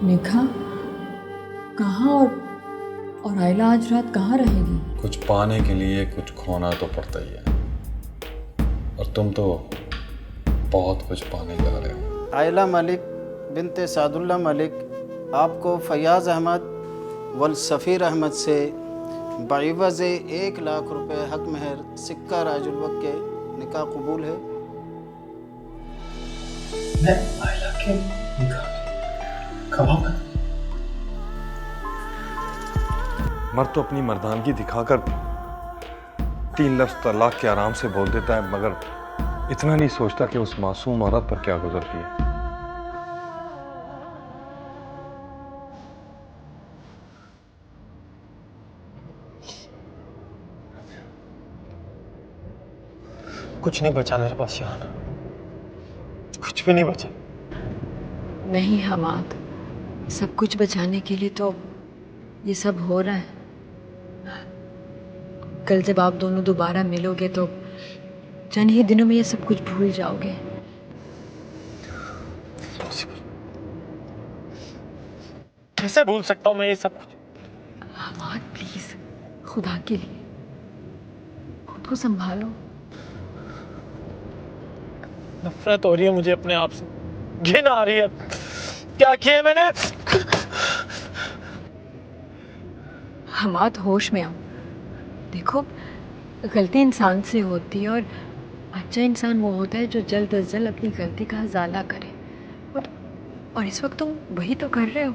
निखा कहाँ और आयला आज रात कहाँ रहेगी? कुछ पाने के लिए कुछ खोना तो पड़ता ही है, और तुम तो बहुत कुछ पाने जा रहे हो। आयला मलिक बिनते सादुल्ला मलिक आपको फयाज़ अहमद वल सफ़ीर अहमद से बाइवज़ 1 लाख रुपए हक महर सिक्का राजुल वक्त के निकाह कबूल है। मैं आयला के निकाह कब है? मर्द तो अपनी मर्दानगी दिखाकर 3 लफ्ज़ तलाक के आराम से बोल देता है, मगर इतना नहीं सोचता कि उस मासूम औरत पर क्या गुजरती है। कुछ नहीं बचा मेरे पास यहाँ, कुछ भी नहीं बचा। नहीं हमाद, सब कुछ बचाने के लिए तो ये सब हो रहा है। कल जब आप दोनों दोबारा मिलोगे तो चंद ही दिनों में ये सब कुछ भूल जाओगे। कैसे भूल सकता हूँ मैं ये सब कुछ? हमाद प्लीज, खुदा के लिए खुद को संभालो। नफरत हो रही है मुझे अपने आप से, घिन आ रही है। क्या किया मैंने? हमाद होश में आओ। देखो, गलती इंसान से होती है और अच्छा इंसान वो होता है जो जल्द अज जल्द अपनी गलती का इजाला करे, और इस वक्त तुम वही तो कर रहे हो।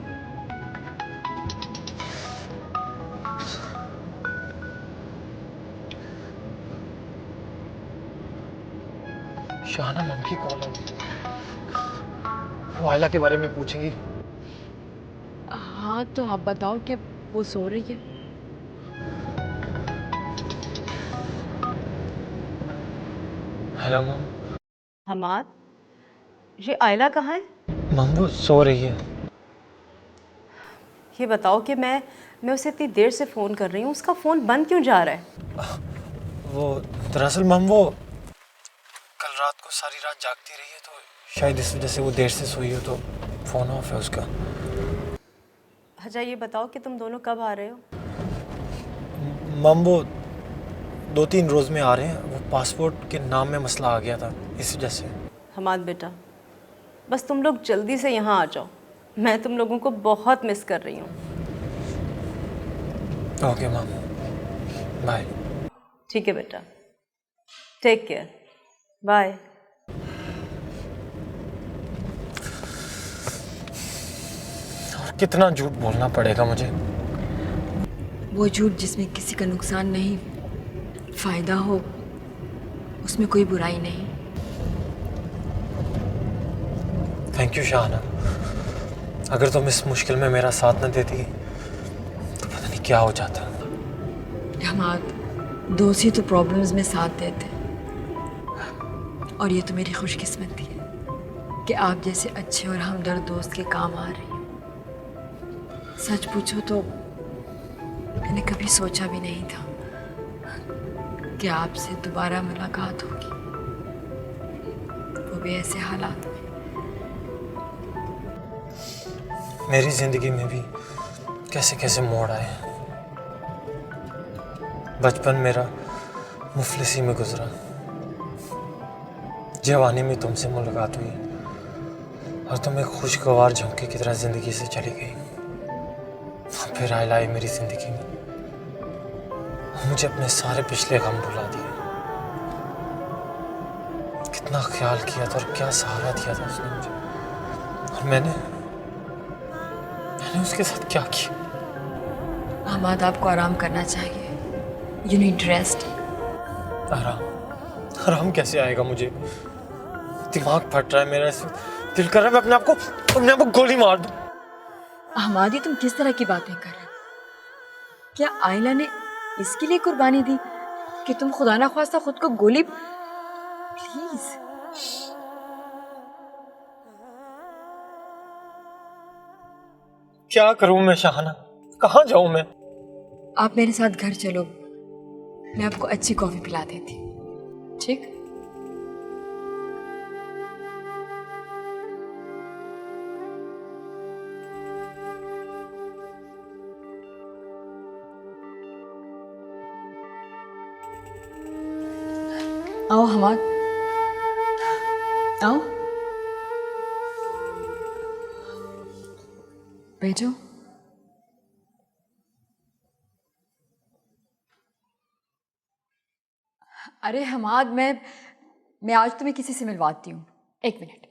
शाहाना मम्मी की कॉल है, वो आयला के बारे में पूछेंगी। हाँ तो आप बताओ कि वो सो रही है? हेलो मम। हमाद, ये आयला कहाँ है? मम वो सो रही है। ये बताओ कि मैं उसे इतनी देर से फ़ोन कर रही हूँ, उसका फ़ोन बंद क्यों जा रहा है? वो दरअसल मम वो कल रात को सारी रात जागती रही है, तो शायद इस वजह से वो देर से सोई हो, तो फ़ोन ऑफ है उसका। अच्छा ये बताओ कि तुम दोनों कब आ रहे हो? मम वो 2-3 रोज़ में आ रहे हैं। वो पासपोर्ट के नाम में मसला आ गया था, इस वजह से। हमाद बेटा, बस तुम लोग जल्दी से यहाँ आ जाओ, मैं तुम लोगों को बहुत मिस कर रही हूँ। ओके मम, बाय। ठीक है बेटा, टेक केयर, बाय। कितना झूठ बोलना पड़ेगा मुझे? वो झूठ जिसमें किसी का नुकसान नहीं, फायदा हो, उसमें कोई बुराई नहीं। Thank you Shahana. अगर तुम इस मुश्किल में मेरा साथ न देती तो पता नहीं क्या हो जाता। हमाद, दोस्त ही तो प्रॉब्लम्स में साथ देते, और ये तो मेरी खुशकिस्मती है कि आप जैसे अच्छे और हमदर्द दोस्त के काम आ रही हैं। सच पूछो तो मैंने कभी सोचा भी नहीं था कि आपसे दोबारा मुलाकात होगी, वो भी ऐसे हालात में। मेरी जिंदगी में भी कैसे कैसे मोड़ आए। बचपन मेरा मुफलिसी में गुजरा, जवानी में तुमसे मुलाकात हुई और तुम एक खुशगवार झोंके की तरह जिंदगी से चली गई। फिर आयला आई मेरी जिंदगी में, मुझे अपने सारे पिछले गम भुला दिए। कितना ख्याल किया था और क्या सहारा दिया था उसने मुझे, और मैंने उसके साथ क्या किया? हमाद, आपको आराम करना चाहिए। You need rest. आराम कैसे आएगा मुझे? दिमाग फट रहा है मेरा, दिल कर रहा है मैं अपने आप को गोली मार दूं। हमादी, तुम किस तरह की बातें कर रहे हो? क्या आयला ने इसके लिए कुर्बानी दी कि तुम खुदा ना ख्वास्ता खुद को गोली? प्लीज। क्या करूं मैं शाहाना? कहाँ जाऊं मैं? आप मेरे साथ घर चलो, मैं आपको अच्छी कॉफी पिला देती। ठीक? आओ हमाद, आओ बैठो। अरे हमाद, मैं आज तुम्हें किसी से मिलवाती हूँ, एक मिनट।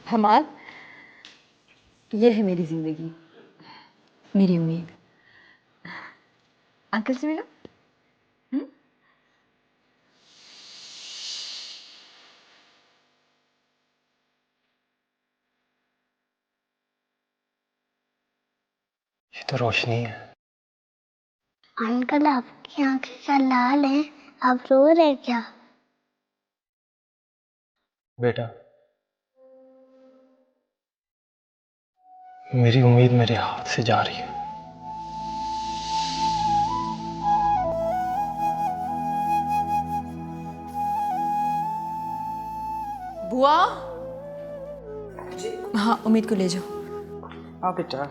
हमाद, ये है मेरी जिंदगी, मेरी उम्मीद। अंकल से मिलो। ये तो रोशनी है। अंकल आपकी आंखें क्या लाल हैं? आप रो रहे क्या? बेटा, मेरी उम्मीद मेरे हाथ से जा रही है। बुआ। हाँ, उम्मीद को ले जाओ। हाँ बेटा।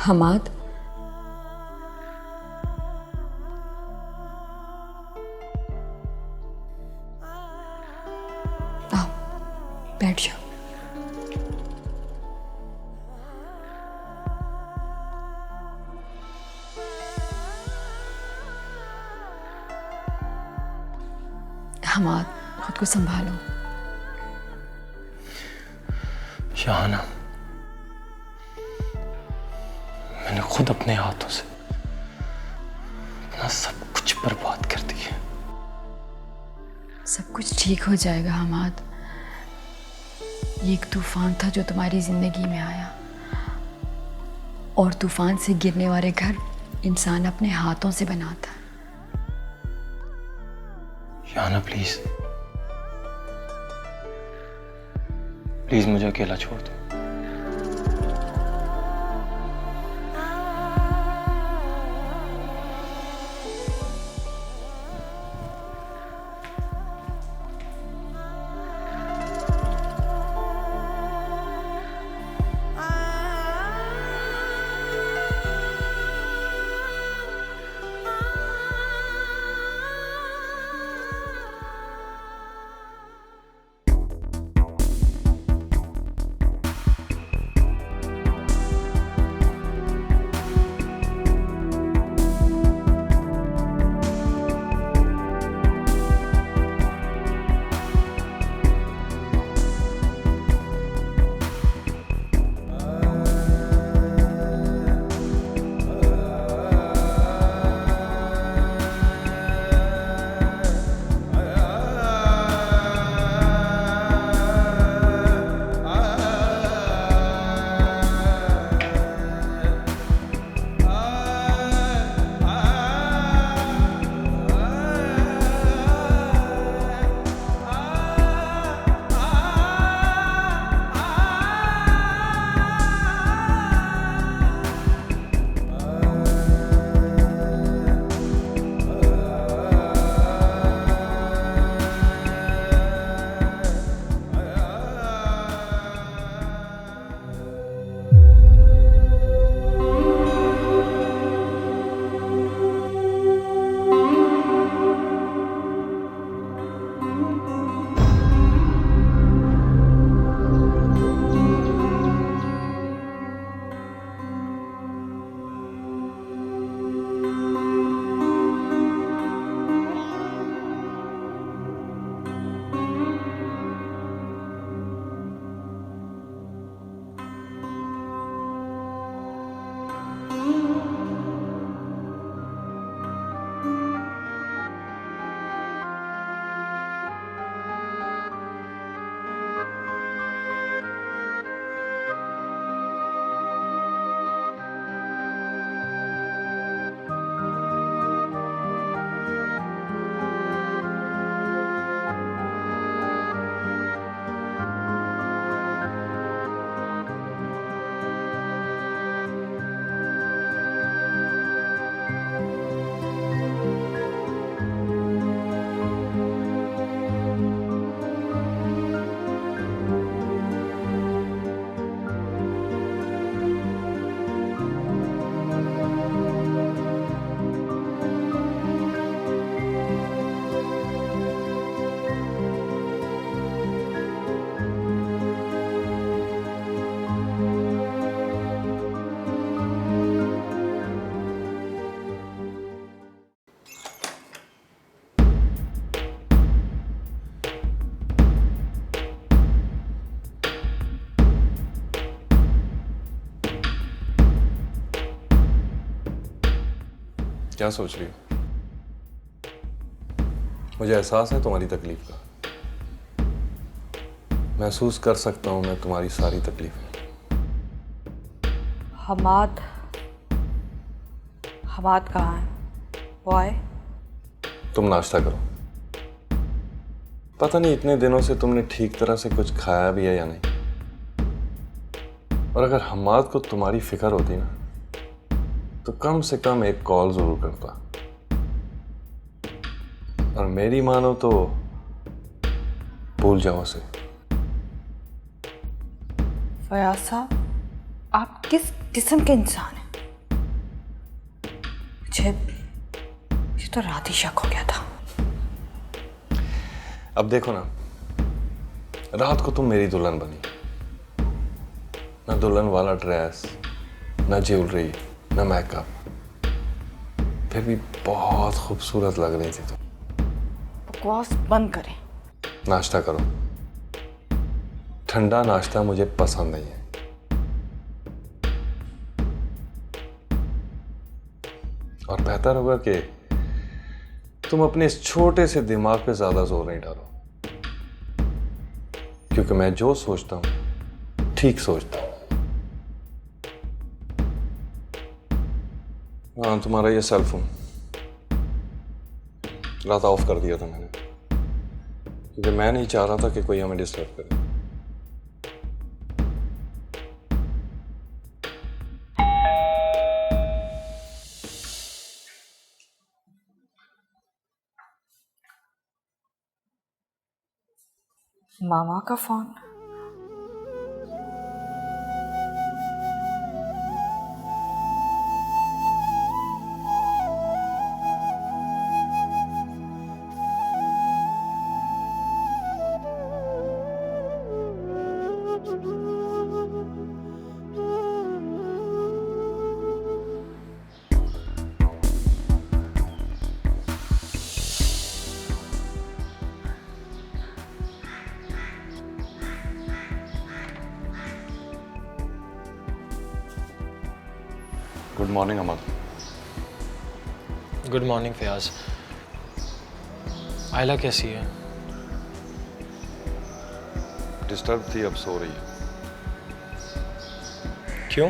हमाद, आओ बैठ जाओ। हमाद, खुद को संभालो। शाहाना, मैंने खुद अपने हाथों से अपना सब कुछ बर्बाद कर दिया। सब कुछ ठीक हो जाएगा हमाद। ये एक तूफान था जो तुम्हारी जिंदगी में आया, और तूफान से गिरने वाले घर इंसान अपने हाथों से बनाता है। शाहाना प्लीज, प्लीज मुझे अकेला छोड़ दो। क्या सोच रही हो? मुझे एहसास है तुम्हारी तकलीफ का। महसूस कर सकता हूं मैं तुम्हारी सारी तकलीफें। हमाद हमाद कहाँ है? वो आए? तुम नाश्ता करो। पता नहीं इतने दिनों से तुमने ठीक तरह से कुछ खाया भी है या नहीं। और अगर हमाद को तुम्हारी फिक्र होती ना तो कम से कम एक कॉल जरूर करता। और मेरी मानो तो भूल जाओ उसे। फयाज साहब, आप किस किस्म के इंसान हैं? मुझे तो रात ही शक हो गया था। अब देखो ना, रात को तुम मेरी दुल्हन बनी। ना दुल्हन वाला ड्रेस, ना ज्वेलरी, ना मेकअप, फिर भी बहुत खूबसूरत लग रही थी तुम। बकवास बंद करें। नाश्ता करो। ठंडा नाश्ता मुझे पसंद नहीं है। और बेहतर होगा कि तुम अपने इस छोटे से दिमाग पे ज्यादा जोर नहीं डालो, क्योंकि मैं जो सोचता हूं ठीक सोचता हूं। हाँ, तुम्हारा ये सेल फोन रात ऑफ कर दिया था मैंने, क्योंकि मैं नहीं चाह रहा था कि कोई हमें डिस्टर्ब करे। मामा का phone. Good morning Amar. Good morning Fayaz. आयला कैसी है? डिस्टर्ब थी, अब सो रही है। क्यों?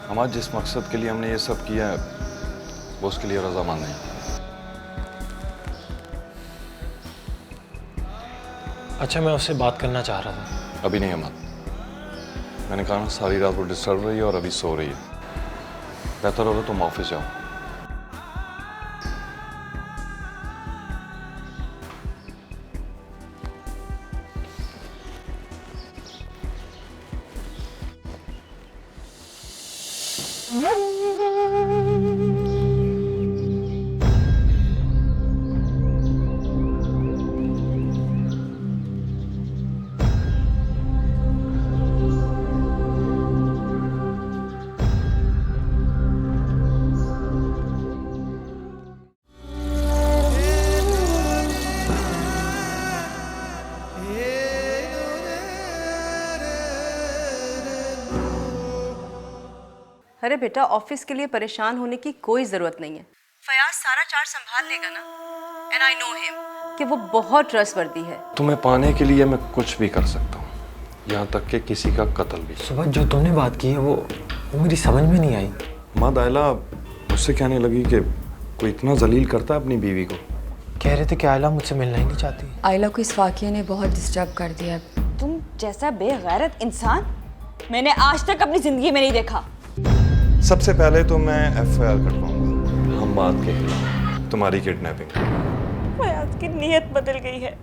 हमारे जिस मकसद के लिए हमने ये सब किया है वो उसके लिए रजामंद नहीं। अच्छा, मैं उससे बात करना चाह रहा था। अभी नहीं अमर, मैंने कहा ना सारी रात वो डिस्टर्ब रही है और अभी सो रही है। बेहतर होगा तुम ऑफिस जाओ। अरे बेटा, ऑफिस के लिए परेशान होने की कोई ज़रूरत नहीं है। फयाज सारा चार्ज संभाल लेगा ना। एंड आई नो हिम कि वो बहुत ट्रस्टवर्दी है। तुम्हें पाने के लिए मैं कुछ भी कर सकता हूँ, यहाँ तक कि किसी का कत्ल भी। सुबह जो तुमने बात की है वो मेरी समझ में नहीं आई। माँ आयला मुझसे कहने लगी कि कोई इतना जलील करता है अपनी बीवी को। कह रहे थे कि आयला मुझसे मिलना ही नहीं चाहती। आयला को इस वाक़ये ने बहुत डिस्टर्ब कर दिया। तुम जैसा बेगैरत इंसान मैंने आज तक अपनी जिंदगी में नहीं देखा। सबसे पहले तो मैं FIR कटवाऊंगा हमाद के खिलाफ, तुम्हारी किडनैपिंग। फयाज की नीयत बदल गई है।